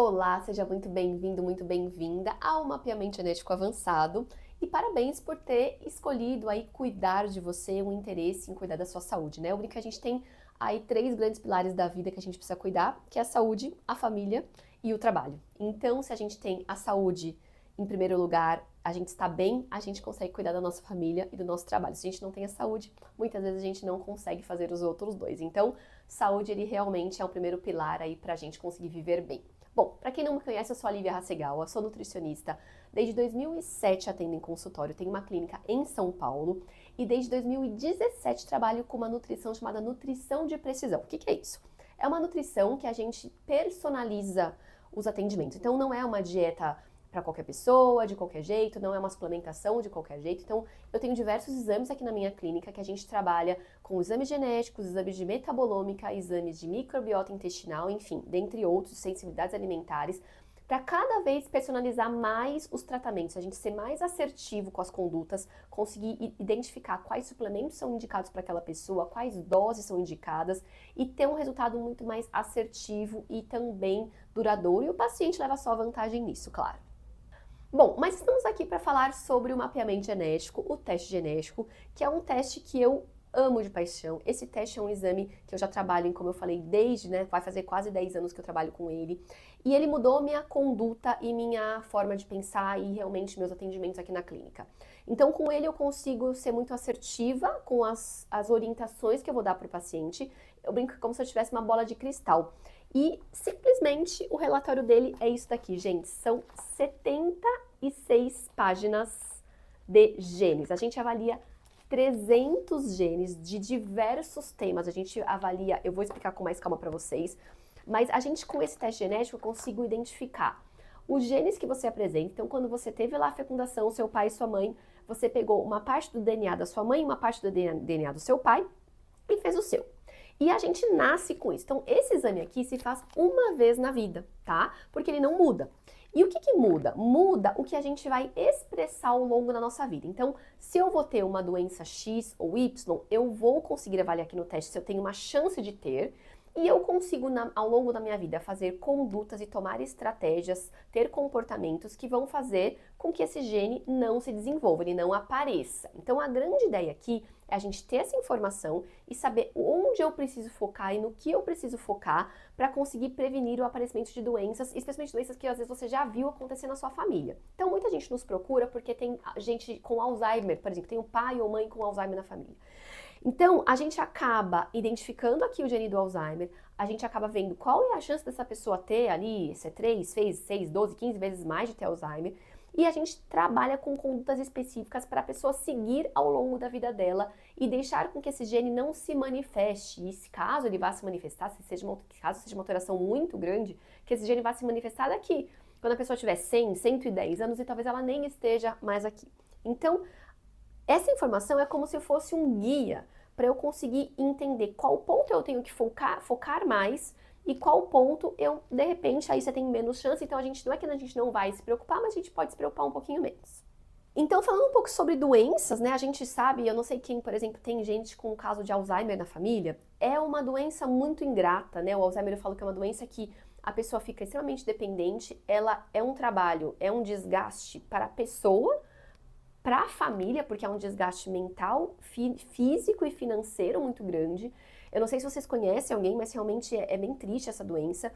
Olá, seja muito bem-vindo, muito bem-vinda ao Mapeamento Genético Avançado e parabéns por ter escolhido aí cuidar de você, um interesse em cuidar da sua saúde, né? O único que a gente tem aí três grandes pilares da vida que a gente precisa cuidar, que é a saúde, a família e o trabalho. Então, se a gente tem a saúde em primeiro lugar, a gente está bem, a gente consegue cuidar da nossa família e do nosso trabalho. Se a gente não tem a saúde, muitas vezes a gente não consegue fazer os outros dois. Então, saúde, ele realmente é o primeiro pilar aí para a gente conseguir viver bem. Bom, para quem não me conhece, eu sou a Lívia Hasegawa, sou nutricionista. Desde 2007 atendo em consultório, tenho uma clínica em São Paulo e desde 2017 trabalho com uma nutrição chamada nutrição de precisão. O que é isso? É uma nutrição que a gente personaliza os atendimentos. Então não é uma dieta para qualquer pessoa, de qualquer jeito, não é uma suplementação de qualquer jeito. Então, eu tenho diversos exames aqui na minha clínica que a gente trabalha com exames genéticos, exames de metabolômica, exames de microbiota intestinal, enfim, dentre outros, sensibilidades alimentares, para cada vez personalizar mais os tratamentos, a gente ser mais assertivo com as condutas, conseguir identificar quais suplementos são indicados para aquela pessoa, quais doses são indicadas e ter um resultado muito mais assertivo e também duradouro. E o paciente leva só vantagem nisso, claro. Bom, mas estamos aqui para falar sobre o mapeamento genético, o teste genético, que é um teste que eu amo de paixão. Esse teste é um exame que eu já trabalho, como eu falei, desde, vai fazer quase 10 anos que eu trabalho com ele. E ele mudou minha conduta e minha forma de pensar e realmente meus atendimentos aqui na clínica. Então, com ele eu consigo ser muito assertiva com as orientações que eu vou dar para o paciente. Eu brinco como se eu tivesse uma bola de cristal. E simplesmente o relatório dele é isso daqui, gente. São 76 páginas de genes. A gente avalia 300 genes de diversos temas. A gente avalia, eu vou explicar com mais calma para vocês, mas a gente com esse teste genético eu consigo identificar os genes que você apresenta. Então, quando você teve lá a fecundação, seu pai e sua mãe, você pegou uma parte do DNA da sua mãe, uma parte do DNA do seu pai e fez o seu. E a gente nasce com isso. Então, esse exame aqui se faz uma vez na vida, tá? Porque ele não muda. E o que muda? Muda o que a gente vai expressar ao longo da nossa vida. Então, se eu vou ter uma doença X ou Y, eu vou conseguir avaliar aqui no teste se eu tenho uma chance de ter. E eu consigo, ao longo da minha vida, fazer condutas e tomar estratégias, ter comportamentos que vão fazer com que esse gene não se desenvolva, ele não apareça. Então, a grande ideia aqui é a gente ter essa informação e saber onde eu preciso focar e no que eu preciso focar para conseguir prevenir o aparecimento de doenças, especialmente doenças que às vezes você já viu acontecer na sua família. Então, muita gente nos procura porque tem gente com Alzheimer, por exemplo, tem um pai ou mãe com Alzheimer na família. Então, a gente acaba identificando aqui o gene do Alzheimer, a gente acaba vendo qual é a chance dessa pessoa ter ali, se é 3, 6, 12, 15 vezes mais de ter Alzheimer, e a gente trabalha com condutas específicas para a pessoa seguir ao longo da vida dela e deixar com que esse gene não se manifeste. E se caso ele vá se manifestar, caso seja uma alteração muito grande, que esse gene vá se manifestar daqui, quando a pessoa tiver 100, 110 anos e talvez ela nem esteja mais aqui. Então, essa informação é como se fosse um guia para eu conseguir entender qual ponto eu tenho que focar mais e qual ponto eu, de repente, aí você tem menos chance. Então, não é que a gente não vai se preocupar, mas a gente pode se preocupar um pouquinho menos. Então, falando um pouco sobre doenças, né? A gente sabe, eu não sei quem, por exemplo, tem gente com um caso de Alzheimer na família, é uma doença muito ingrata, né? O Alzheimer, eu falo que é uma doença que a pessoa fica extremamente dependente, ela é um trabalho, é um desgaste para a pessoa, para a família, porque é um desgaste mental, físico e financeiro muito grande. Eu não sei se vocês conhecem alguém, mas realmente é bem triste essa doença.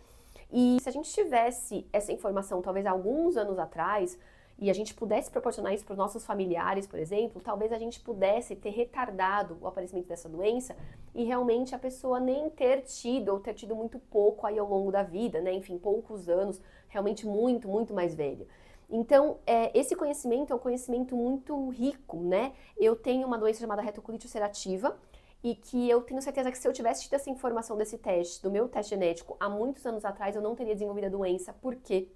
E se a gente tivesse essa informação, talvez há alguns anos atrás, e a gente pudesse proporcionar isso para os nossos familiares, por exemplo, talvez a gente pudesse ter retardado o aparecimento dessa doença e realmente a pessoa nem ter tido, ou ter tido muito pouco aí ao longo da vida, né? Enfim, poucos anos, realmente muito, muito mais velha. Então, esse conhecimento é um conhecimento muito rico, né? Eu tenho uma doença chamada retocolite ulcerativa e que eu tenho certeza que se eu tivesse tido essa informação desse teste, do meu teste genético, há muitos anos atrás, eu não teria desenvolvido a doença. Por quê?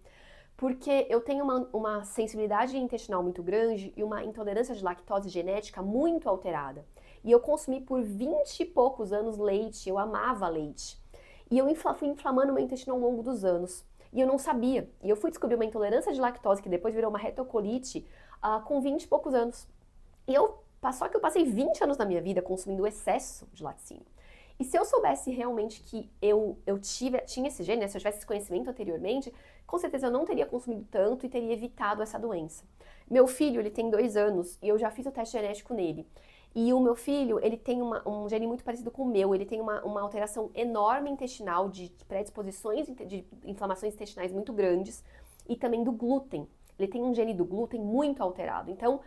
Porque eu tenho uma sensibilidade intestinal muito grande e uma intolerância de lactose genética muito alterada. E eu consumi por 20 e poucos anos leite, eu amava leite. E eu fui inflamando meu intestino ao longo dos anos. E eu não sabia. E eu fui descobrir uma intolerância de lactose, que depois virou uma retocolite, com 20 e poucos anos. E só que eu passei 20 anos da minha vida consumindo excesso de laticínio. E se eu soubesse realmente que tinha esse gene, né, se eu tivesse esse conhecimento anteriormente, com certeza eu não teria consumido tanto e teria evitado essa doença. Meu filho, ele tem 2 anos e eu já fiz o teste genético nele. E o meu filho, ele tem um gene muito parecido com o meu, ele tem uma alteração enorme intestinal, de predisposições de inflamações intestinais muito grandes, e também do glúten. Ele tem um gene do glúten muito alterado. Então,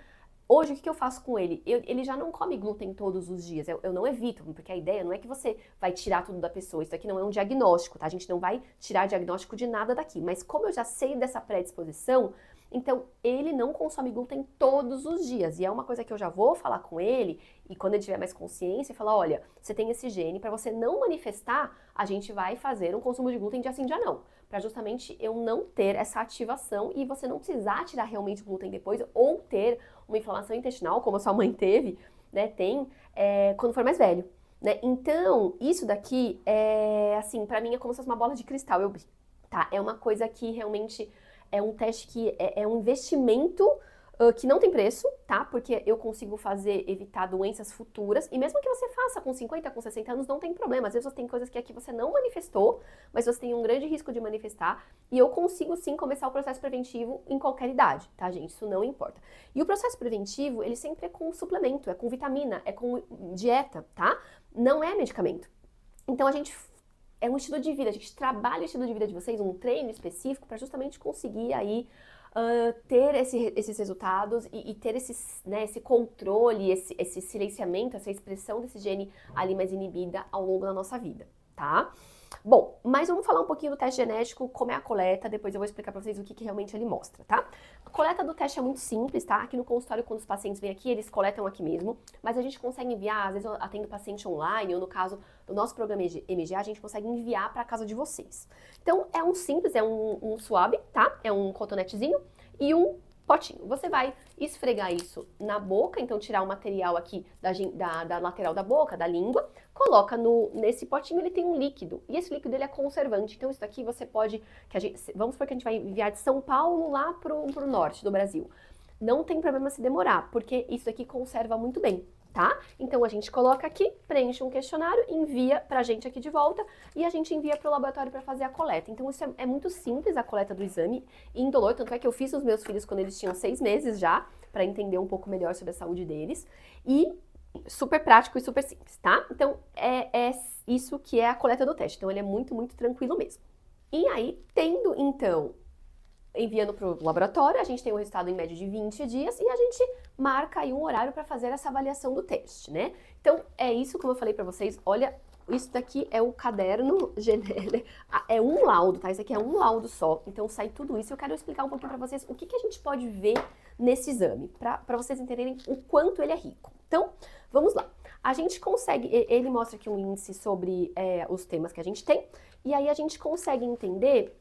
hoje, o que eu faço com ele? Ele já não come glúten todos os dias. Eu não evito, porque a ideia não é que você vai tirar tudo da pessoa. Isso aqui não é um diagnóstico, tá? A gente não vai tirar diagnóstico de nada daqui. Mas como eu já sei dessa predisposição, então ele não consome glúten todos os dias. E é uma coisa que eu já vou falar com ele, e quando ele tiver mais consciência, falar, olha, você tem esse gene, para você não manifestar, a gente vai fazer um consumo de glúten dia sim, dia não. Para justamente eu não ter essa ativação e você não precisar tirar realmente o glúten depois, ou ter uma inflamação intestinal, como a sua mãe teve, né, quando for mais velho, né? Então, isso daqui assim, pra mim é como se fosse uma bola de cristal, tá? É uma coisa que realmente é um teste que é um investimento que não tem preço, tá? Porque eu consigo evitar doenças futuras, e mesmo que você faça com 50, com 60 anos, não tem problema. Às vezes você tem coisas que aqui você não manifestou, mas você tem um grande risco de manifestar, e eu consigo sim começar o processo preventivo em qualquer idade, tá, gente? Isso não importa. E o processo preventivo, ele sempre é com suplemento, é com vitamina, é com dieta, tá? Não é medicamento. Então é um estilo de vida, a gente trabalha o estilo de vida de vocês, um treino específico, para justamente conseguir aí ter esses resultados e ter esse controle, esse silenciamento, essa expressão desse gene ali mais inibida ao longo da nossa vida, tá? Bom, mas vamos falar um pouquinho do teste genético, como é a coleta, depois eu vou explicar pra vocês o que realmente ele mostra, tá? A coleta do teste é muito simples, tá? Aqui no consultório, quando os pacientes vêm aqui, eles coletam aqui mesmo, mas a gente consegue enviar, às vezes eu atendo paciente online, ou no caso do nosso programa MGA, a gente consegue enviar pra casa de vocês. Então, é um simples, é um swab, tá? É um cotonetezinho e um potinho. Você vai esfregar isso na boca, então tirar o material aqui da lateral da boca, da língua, coloca nesse potinho, ele tem um líquido, e esse líquido ele é conservante. Então isso daqui você pode, vamos supor que a gente vai enviar de São Paulo lá pro norte do Brasil. Não tem problema se demorar, porque isso daqui conserva muito bem, tá? Então a gente coloca aqui, preenche um questionário, envia pra gente aqui de volta e a gente envia pro laboratório para fazer a coleta. Então isso é muito simples, a coleta do exame, indolor, tanto é que eu fiz os meus filhos quando eles tinham 6 meses já, para entender um pouco melhor sobre a saúde deles, e super prático e super simples, tá? Então é isso que é a coleta do teste, então ele é muito, muito tranquilo mesmo. E aí, tendo então enviando para o laboratório, a gente tem um resultado em média de 20 dias e a gente marca aí um horário para fazer essa avaliação do teste, né? Então, é isso, como eu falei para vocês, olha, isso daqui é o caderno genético, é um laudo, tá? Isso aqui é um laudo só, então sai tudo isso. Eu quero explicar um pouquinho para vocês o que a gente pode ver nesse exame, para vocês entenderem o quanto ele é rico. Então, vamos lá. A gente consegue, ele mostra aqui um índice sobre os temas que a gente tem, e aí a gente consegue entender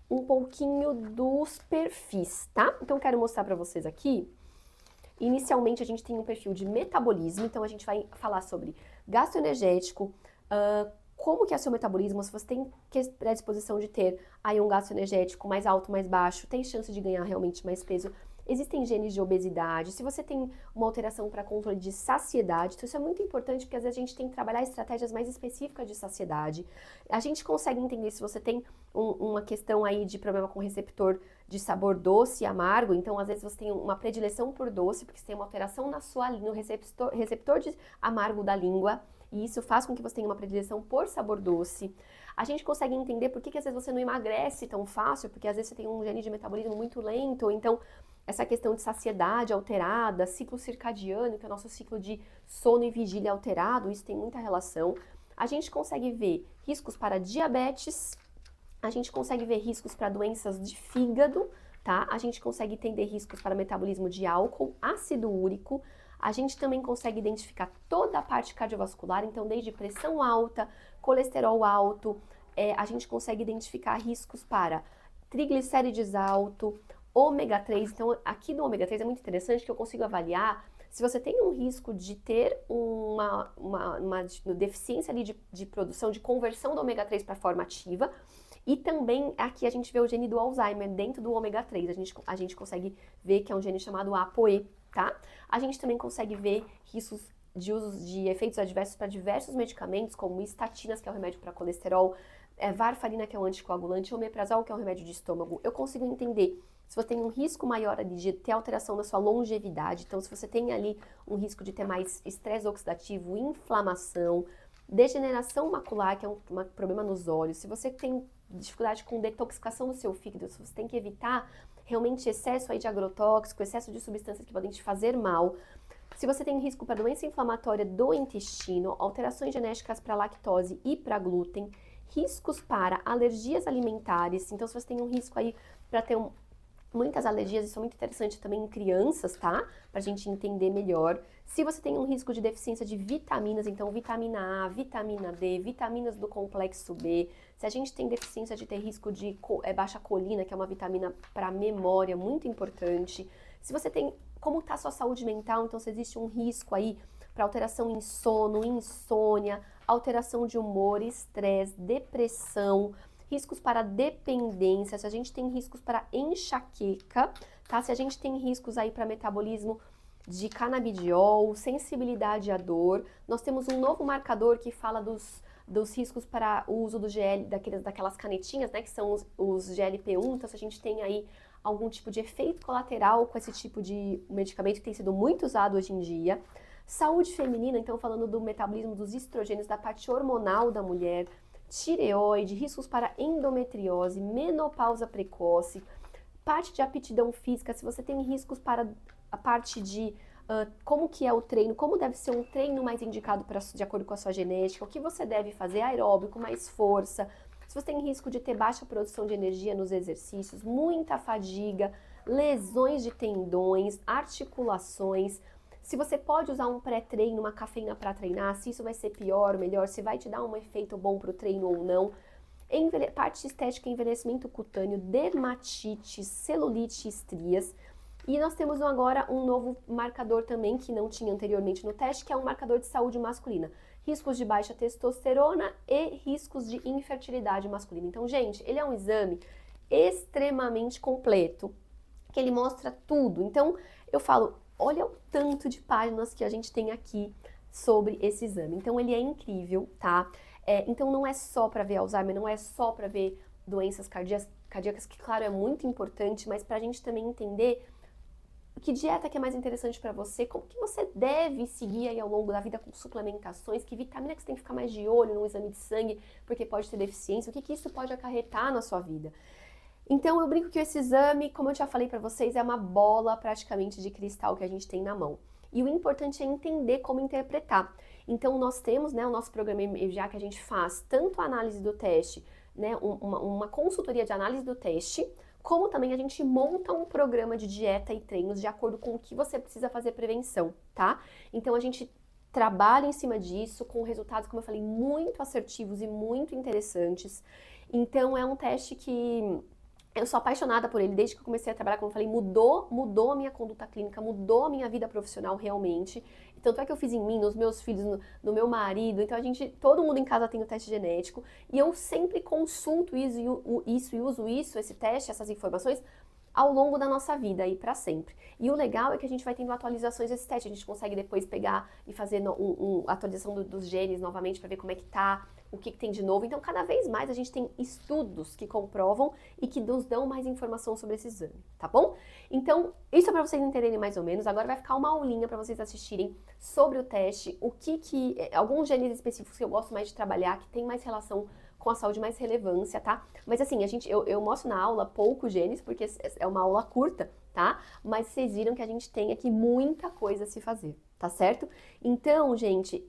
um pouquinho dos perfis, tá? Então, eu quero mostrar para vocês aqui. Inicialmente, a gente tem um perfil de metabolismo, então a gente vai falar sobre gastroenergético, como que é o seu metabolismo, se você tem predisposição de ter aí um gasto energético mais alto, mais baixo, tem chance de ganhar realmente mais peso. Existem genes de obesidade, se você tem uma alteração para controle de saciedade, então isso é muito importante porque às vezes a gente tem que trabalhar estratégias mais específicas de saciedade. A gente consegue entender se você tem uma questão aí de problema com receptor de sabor doce e amargo, então às vezes você tem uma predileção por doce, porque você tem uma alteração no receptor de amargo da língua, e isso faz com que você tenha uma predileção por sabor doce. A gente consegue entender por que às vezes você não emagrece tão fácil, porque às vezes você tem um gene de metabolismo muito lento, ou então essa questão de saciedade alterada, ciclo circadiano, que é o nosso ciclo de sono e vigília alterado, isso tem muita relação. A gente consegue ver riscos para diabetes, a gente consegue ver riscos para doenças de fígado, tá? A gente consegue entender riscos para metabolismo de álcool, ácido úrico. A gente também consegue identificar toda a parte cardiovascular, então desde pressão alta, colesterol alto, a gente consegue identificar riscos para triglicérides alto, ômega 3, então aqui no ômega 3 é muito interessante que eu consigo avaliar se você tem um risco de ter uma deficiência ali de produção, de conversão do ômega 3 para a forma ativa, e também aqui a gente vê o gene do Alzheimer dentro do ômega 3, a gente consegue ver que é um gene chamado ApoE, tá? A gente também consegue ver riscos de usos de efeitos adversos para diversos medicamentos, como estatinas, que é o remédio para colesterol, varfarina, que é um anticoagulante, omeprazol, que é um remédio de estômago. Eu consigo entender se você tem um risco maior ali de ter alteração na sua longevidade, então se você tem ali um risco de ter mais estresse oxidativo, inflamação, degeneração macular, que é um problema nos olhos, se você tem dificuldade com detoxificação do seu fígado, se você tem que evitar realmente excesso aí de agrotóxico, excesso de substâncias que podem te fazer mal, se você tem risco para doença inflamatória do intestino, alterações genéticas para lactose e para glúten, riscos para alergias alimentares, então se você tem um risco aí para ter muitas alergias, isso é muito interessante também em crianças, tá? Pra gente entender melhor. Se você tem um risco de deficiência de vitaminas, então vitamina A, vitamina D, vitaminas do complexo B. Se a gente tem deficiência de ter risco de baixa colina, que é uma vitamina para memória, muito importante. Se você tem, como está a sua saúde mental, então se existe um risco aí para alteração em sono, insônia, alteração de humor, estresse, depressão, riscos para dependência, se a gente tem riscos para enxaqueca, tá? Se a gente tem riscos aí para metabolismo de canabidiol, sensibilidade à dor. Nós temos um novo marcador que fala dos riscos para o uso do daquelas canetinhas, né, que são os GLP-1, então se a gente tem aí algum tipo de efeito colateral com esse tipo de medicamento que tem sido muito usado hoje em dia. Saúde feminina, então falando do metabolismo dos estrogênios, da parte hormonal da mulher, tireoide, riscos para endometriose, menopausa precoce, parte de aptidão física, se você tem riscos para a parte de como que é o treino, como deve ser um treino mais indicado de acordo com a sua genética, o que você deve fazer, aeróbico, mais força, se você tem risco de ter baixa produção de energia nos exercícios, muita fadiga, lesões de tendões, articulações, se você pode usar um pré-treino, uma cafeína para treinar, se isso vai ser pior, melhor, se vai te dar um efeito bom para o treino ou não. Parte estética, envelhecimento cutâneo, dermatite, celulite, estrias. E nós temos agora um novo marcador também, que não tinha anteriormente no teste, que é um marcador de saúde masculina. Riscos de baixa testosterona e riscos de infertilidade masculina. Então, gente, ele é um exame extremamente completo, que ele mostra tudo. Então, eu falo, olha o tanto de páginas que a gente tem aqui sobre esse exame. Então, ele é incrível, tá? Então, não é só para ver Alzheimer, não é só para ver doenças cardíacas, que, claro, é muito importante, mas para a gente também entender que dieta que é mais interessante para você, como que você deve seguir aí ao longo da vida com suplementações, que vitamina que você tem que ficar mais de olho no exame de sangue, porque pode ter deficiência, o que isso pode acarretar na sua vida. Então eu brinco que esse exame, como eu já falei para vocês, é uma bola praticamente de cristal que a gente tem na mão. E o importante é entender como interpretar. Então nós temos, né, o nosso programa já que a gente faz tanto a análise do teste, né, uma consultoria de análise do teste, como também a gente monta um programa de dieta e treinos de acordo com o que você precisa fazer prevenção, tá? Então a gente trabalha em cima disso com resultados, como eu falei, muito assertivos e muito interessantes. Então é um teste que eu sou apaixonada por ele desde que eu comecei a trabalhar, como eu falei, mudou a minha conduta clínica, mudou a minha vida profissional realmente. Tanto é que eu fiz em mim, nos meus filhos, no meu marido. Então todo mundo em casa tem o teste genético. E eu sempre consulto isso e uso esse teste, essas informações, ao longo da nossa vida e para sempre. E o legal é que a gente vai tendo atualizações desse teste, a gente consegue depois pegar e fazer atualização dos genes novamente para ver como é que tá, o que tem de novo. Então, cada vez mais a gente tem estudos que comprovam e que nos dão mais informação sobre esse exame, tá bom? Então, isso é para vocês entenderem mais ou menos. Agora vai ficar uma aulinha para vocês assistirem sobre o teste, alguns genes específicos que eu gosto mais de trabalhar, que tem mais relação com a saúde, mais relevância, tá? Mas assim, eu mostro na aula poucos genes, porque é uma aula curta, tá? Mas vocês viram que a gente tem aqui muita coisa a se fazer, tá certo? Então, gente,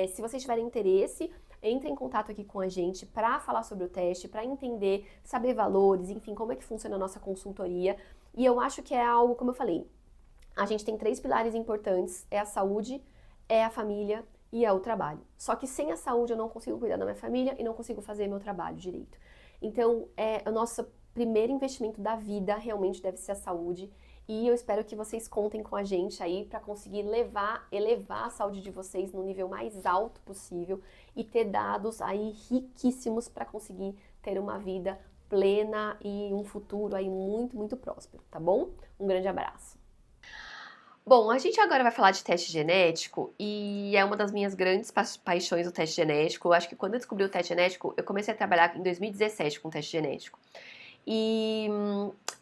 se vocês tiverem interesse, entre em contato aqui com a gente para falar sobre o teste, para entender, saber valores, enfim, como é que funciona a nossa consultoria. E eu acho que é algo, como eu falei, a gente tem 3 pilares importantes, é a saúde, é a família e é o trabalho. Só que sem a saúde eu não consigo cuidar da minha família e não consigo fazer meu trabalho direito. Então, o nosso primeiro investimento da vida realmente deve ser a saúde. E eu espero que vocês contem com a gente aí para conseguir elevar a saúde de vocês no nível mais alto possível e ter dados aí riquíssimos para conseguir ter uma vida plena e um futuro aí muito, muito próspero, tá bom? Um grande abraço. Bom, a gente agora vai falar de teste genético e é uma das minhas grandes paixões o teste genético. Eu acho que quando eu descobri o teste genético, eu comecei a trabalhar em 2017 com teste genético. E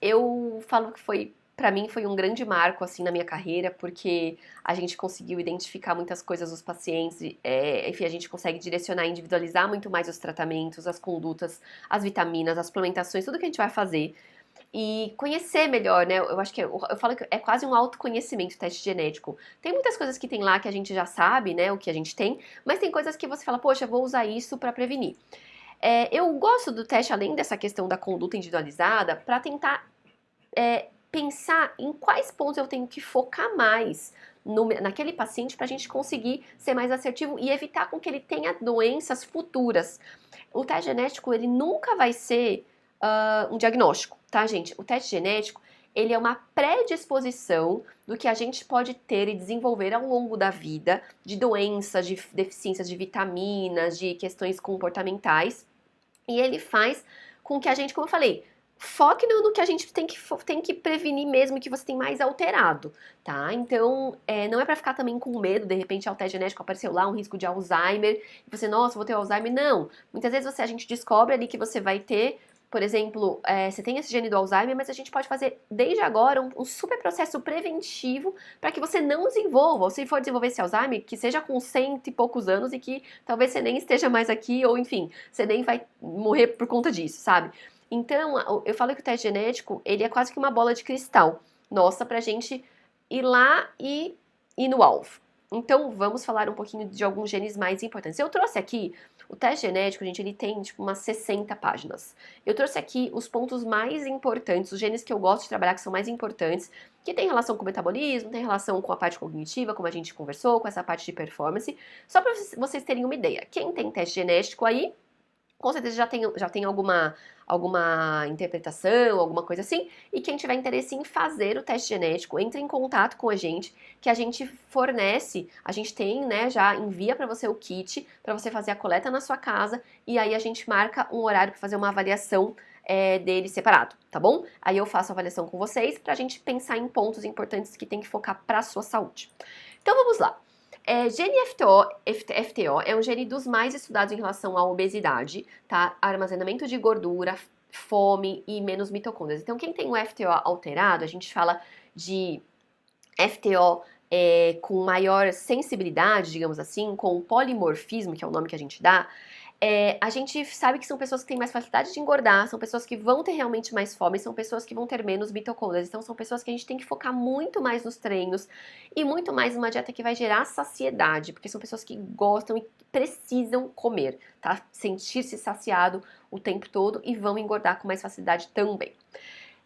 eu falo que foi, pra mim, foi um grande marco assim na minha carreira, porque a gente conseguiu identificar muitas coisas dos pacientes, enfim, a gente consegue direcionar, individualizar muito mais os tratamentos, as condutas, as vitaminas, as suplementações, tudo que a gente vai fazer e conhecer melhor, né? Eu acho que eu falo que é quase um autoconhecimento o teste genético. Tem muitas coisas que tem lá que a gente já sabe, né, o que a gente tem, mas tem coisas que você fala, poxa, vou usar isso pra prevenir. Eu gosto do teste, além dessa questão da conduta individualizada, para tentar pensar em quais pontos eu tenho que focar mais naquele paciente para a gente conseguir ser mais assertivo e evitar com que ele tenha doenças futuras. O teste genético, ele nunca vai ser um diagnóstico, tá, gente? O teste genético, ele é uma predisposição do que a gente pode ter e desenvolver ao longo da vida, de doenças, de deficiências de vitaminas, de questões comportamentais, e ele faz com que a gente, como eu falei, foque no que a gente tem que prevenir mesmo, que você tem mais alterado, tá? Então, não é pra ficar também com medo, de repente, o teste genético apareceu lá, um risco de Alzheimer, e você, nossa, vou ter Alzheimer. Não. Muitas vezes a gente descobre ali que você vai ter, por exemplo, você tem esse gene do Alzheimer, mas a gente pode fazer desde agora um super processo preventivo para que você não desenvolva, ou se for desenvolver esse Alzheimer, que seja com 100 e poucos anos e que talvez você nem esteja mais aqui, ou enfim, você nem vai morrer por conta disso, sabe? Então, eu falo que o teste genético, ele é quase que uma bola de cristal nossa pra gente ir lá e ir no alvo. Então, vamos falar um pouquinho de alguns genes mais importantes. Eu trouxe aqui, o teste genético, gente, ele tem tipo umas 60 páginas. Eu trouxe aqui os pontos mais importantes, os genes que eu gosto de trabalhar, que são mais importantes, que tem relação com o metabolismo, tem relação com a parte cognitiva, como a gente conversou, com essa parte de performance. Só para vocês terem uma ideia, quem tem teste genético aí, com certeza já tem alguma interpretação, alguma coisa assim. E quem tiver interesse em fazer o teste genético, entre em contato com a gente, que a gente fornece, a gente tem, né, já envia para você o kit, para você fazer a coleta na sua casa, e aí a gente marca um horário para fazer uma avaliação dele separado, tá bom? Aí eu faço a avaliação com vocês pra gente pensar em pontos importantes que tem que focar pra sua saúde. Então vamos lá. Gene FTO é um gene dos mais estudados em relação à obesidade, tá? Armazenamento de gordura, fome e menos mitocôndrias. Então, quem tem o FTO alterado, a gente fala de FTO com maior sensibilidade, digamos assim, com polimorfismo, que é o nome que a gente dá. A gente sabe que são pessoas que têm mais facilidade de engordar, são pessoas que vão ter realmente mais fome, são pessoas que vão ter menos mitocôndrias. Então, são pessoas que a gente tem que focar muito mais nos treinos e muito mais numa dieta que vai gerar saciedade, porque são pessoas que gostam e precisam comer, tá? Sentir-se saciado o tempo todo e vão engordar com mais facilidade também.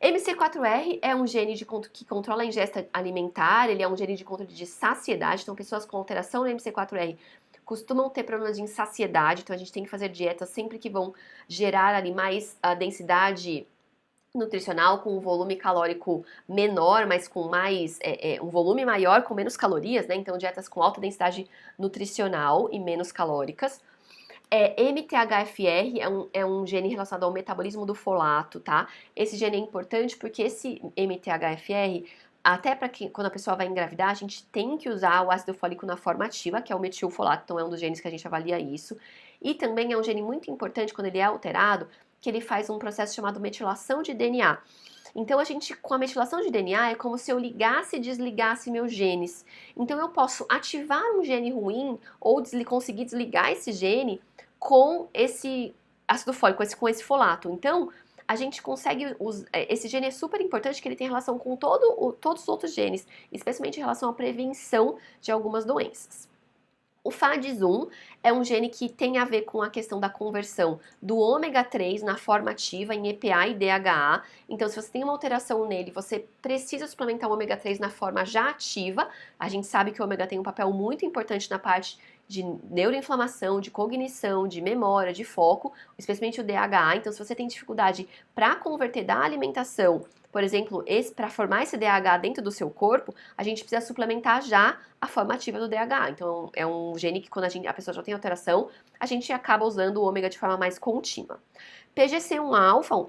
MC4R é um gene que controla a ingesta alimentar, ele é um gene de controle de saciedade, então pessoas com alteração no MC4R costumam ter problemas de insaciedade, então a gente tem que fazer dietas sempre que vão gerar ali mais a densidade nutricional, com um volume calórico menor, mas com mais, um volume maior, com menos calorias, né? Então dietas com alta densidade nutricional e menos calóricas. MTHFR é um gene relacionado ao metabolismo do folato, tá? Esse gene é importante porque esse MTHFR, até para quando a pessoa vai engravidar, a gente tem que usar o ácido fólico na forma ativa, que é o metilfolato, então é um dos genes que a gente avalia isso. E também é um gene muito importante quando ele é alterado, que ele faz um processo chamado metilação de DNA. Então, a gente, com a metilação de DNA, é como se eu ligasse e desligasse meus genes. Então, eu posso ativar um gene ruim ou conseguir desligar esse gene com esse ácido fólico, com esse folato. Então, a gente consegue. Esse gene é super importante, que ele tem relação com todos os outros genes, especialmente em relação à prevenção de algumas doenças. O FADS1 é um gene que tem a ver com a questão da conversão do ômega 3 na forma ativa em EPA e DHA. Então, se você tem uma alteração nele, você precisa suplementar o ômega 3 na forma já ativa. A gente sabe que o ômega tem um papel muito importante na parte de neuroinflamação, de cognição, de memória, de foco, especialmente o DHA. Então, se você tem dificuldade para converter da alimentação, por exemplo, para formar esse DHA dentro do seu corpo, a gente precisa suplementar já a forma ativa do DHA. Então, é um gene que quando a pessoa já tem alteração, a gente acaba usando o ômega de forma mais contínua. PGC1-alfa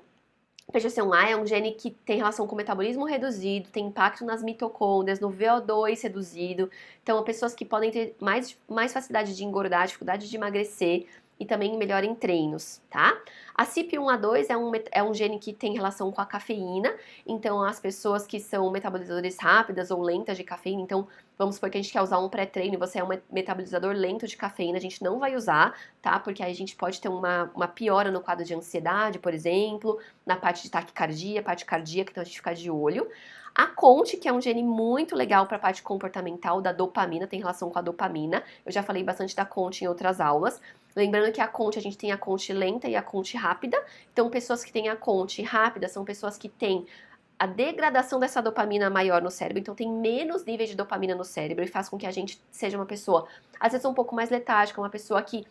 PGC1A é um gene que tem relação com o metabolismo reduzido, tem impacto nas mitocôndrias, no VO2 reduzido. Então, pessoas que podem ter mais facilidade de engordar, dificuldade de emagrecer e também melhor em treinos, tá? A CYP1A2 é um gene que tem relação com a cafeína, então as pessoas que são metabolizadores rápidas ou lentas de cafeína, então vamos supor que a gente quer usar um pré-treino e você é um metabolizador lento de cafeína, a gente não vai usar, tá? Porque aí a gente pode ter uma piora no quadro de ansiedade, por exemplo, na parte de taquicardia, parte cardíaca, então a gente fica de olho. A CONT, que é um gene muito legal para a parte comportamental da dopamina, tem relação com a dopamina. Eu já falei bastante da CONT em outras aulas. Lembrando que a CONT, a gente tem a CONT lenta e a CONT rápida. Então, pessoas que têm a CONT rápida são pessoas que têm a degradação dessa dopamina maior no cérebro, então tem menos níveis de dopamina no cérebro e faz com que a gente seja uma pessoa, às vezes, um pouco mais letárgica, uma pessoa que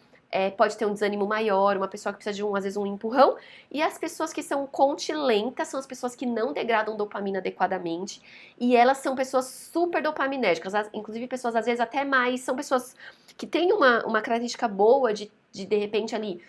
pode ter um desânimo maior, uma pessoa que precisa de, às vezes, um empurrão. E as pessoas que são CONT lentas são as pessoas que não degradam dopamina adequadamente. E elas são pessoas super dopaminérgicas, inclusive pessoas, às vezes, até mais, são pessoas que têm uma característica boa de repente, ali,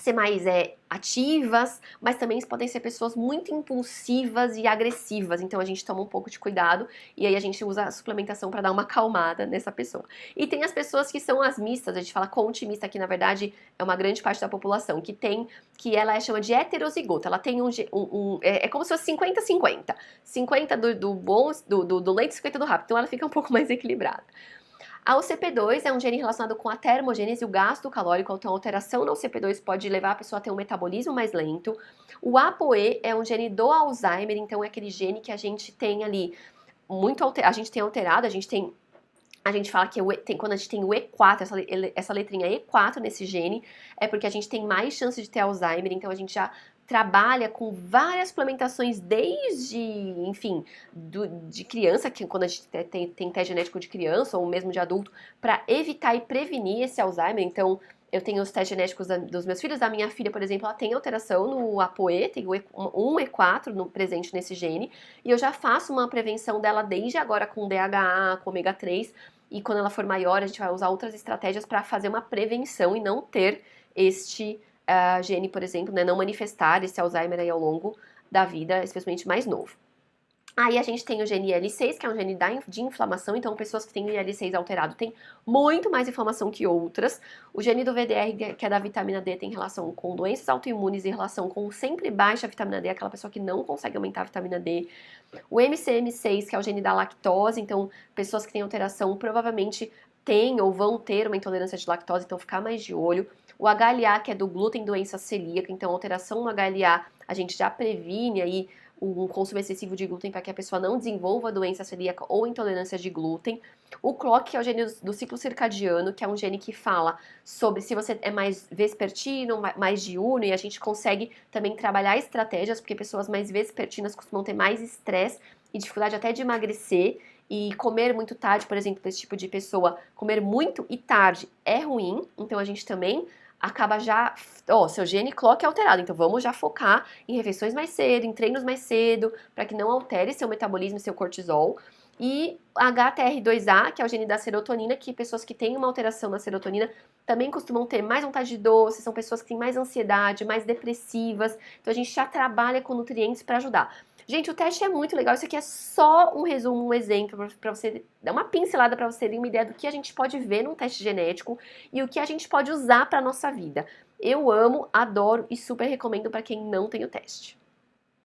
ser mais ativas, mas também podem ser pessoas muito impulsivas e agressivas, então a gente toma um pouco de cuidado e aí a gente usa a suplementação para dar uma acalmada nessa pessoa. E tem as pessoas que são as mistas, a gente fala CONT mista, que na verdade é uma grande parte da população, que ela chama de heterozigota, ela tem é como se fosse 50-50, 50 do bom, do lento e 50 do rápido, então ela fica um pouco mais equilibrada. A OCP2 é um gene relacionado com a termogênese e o gasto calórico, então a alteração na OCP2 pode levar a pessoa a ter um metabolismo mais lento. O ApoE é um gene do Alzheimer, então é aquele gene que a gente tem ali a gente tem alterado, a gente fala que quando a gente tem o E4, essa letrinha E4 nesse gene, é porque a gente tem mais chance de ter Alzheimer, então a gente já trabalha com várias suplementações desde, enfim, de criança, que quando a gente tem teste genético de criança ou mesmo de adulto, para evitar e prevenir esse Alzheimer. Então, eu tenho os testes genéticos dos meus filhos, da minha filha, por exemplo, ela tem alteração no ApoE, tem um E4 presente nesse gene, e eu já faço uma prevenção dela desde agora com DHA, com ômega 3, e quando ela for maior, a gente vai usar outras estratégias para fazer uma prevenção e não ter este gene, por exemplo, né, não manifestar esse Alzheimer aí ao longo da vida, especialmente mais novo. Aí a gente tem o gene IL-6, que é um gene de inflamação, então pessoas que têm o IL-6 alterado têm muito mais inflamação que outras. O gene do VDR, que é da vitamina D, tem relação com doenças autoimunes e relação com sempre baixa vitamina D, aquela pessoa que não consegue aumentar a vitamina D. O MCM6, que é o gene da lactose, então pessoas que têm alteração provavelmente têm ou vão ter uma intolerância de lactose, então ficar mais de olho. O HLA, que é do glúten, doença celíaca, então alteração no HLA, a gente já previne aí um consumo excessivo de glúten para que a pessoa não desenvolva doença celíaca ou intolerância de glúten. O CLOCK, que é o gene do ciclo circadiano, que é um gene que fala sobre se você é mais vespertino, mais diurno, e a gente consegue também trabalhar estratégias, porque pessoas mais vespertinas costumam ter mais estresse e dificuldade até de emagrecer. E comer muito tarde, por exemplo, para esse tipo de pessoa, comer muito e tarde é ruim, então a gente também acaba já, seu gene clock é alterado, então vamos já focar em refeições mais cedo, em treinos mais cedo, para que não altere seu metabolismo e seu cortisol. E HTR2A, que é o gene da serotonina, que pessoas que têm uma alteração na serotonina também costumam ter mais vontade de doce, são pessoas que têm mais ansiedade, mais depressivas, então a gente já trabalha com nutrientes para ajudar. Gente, o teste é muito legal, isso aqui é só um resumo, um exemplo, para você dar uma pincelada para você ter uma ideia do que a gente pode ver num teste genético e o que a gente pode usar para nossa vida. Eu amo, adoro e super recomendo para quem não tem o teste.